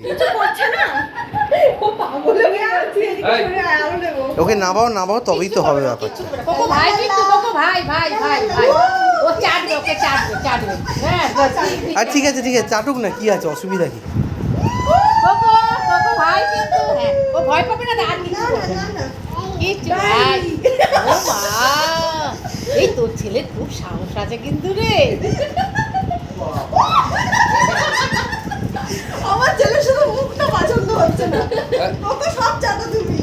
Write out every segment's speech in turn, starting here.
কিছু করছে না, ও পাগল হয়ে গেছে। ওকে নামাও তবেই তো হবে ব্যাপারটা। কোকো ভাই কিন্তু কোকো ভাই ও চাটবে, ওকে চাটবে হ্যাঁ আর ঠিক আছে চাটুক না, কি আছে, অসুবিধা কি? কোকো ভাই কিন্তু হ্যাঁ ও ভয় পাবে না, আর কিছু করবে না কিচ্ছু ভাই। ও মা, এই তোর ছেলের খুব সাহস আছে কিন্তু রে। আমার ছেলের শুধু মুখটা পছন্দ হচ্ছে না, কত সব জানো তুমি।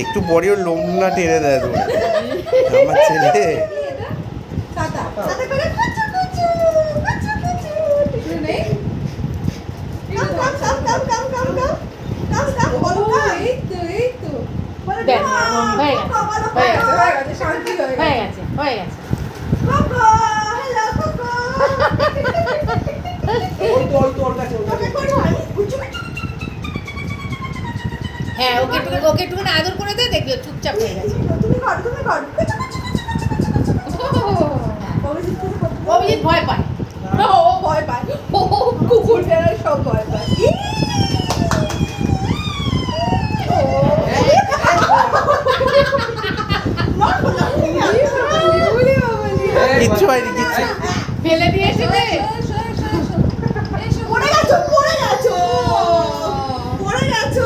একটু পরে ওর লোম না টেনে দেয় তো আমার ছেলে। সাদা সাদা করে কুচু কুচু কুচু কুচু কিছু নেই। কাম বলো না। এই তো দেখ, হয়ে গেছে শান্তি হয়ে হয়ে গেছে। গেছে কোকো হ্যালো কোকো, ওকে করো আমি কুচু কুচু। হ্যাঁ ওকে একটু আদর করে দে, দেখবি ও চুপচাপ হয়ে গেছে। তুমি কর কুচু কুচু কুচু কুচু। অভিজিৎ কিছু করতে পারে? অভিজিৎ ভয় পায়। ও ভয় পায়, ও কুকুর বেড়াল সব ভয় পায়। কিচ্ছু হয়নি কিচ্ছু। ফেলে দিয়েছে রে। পড়ে গেছো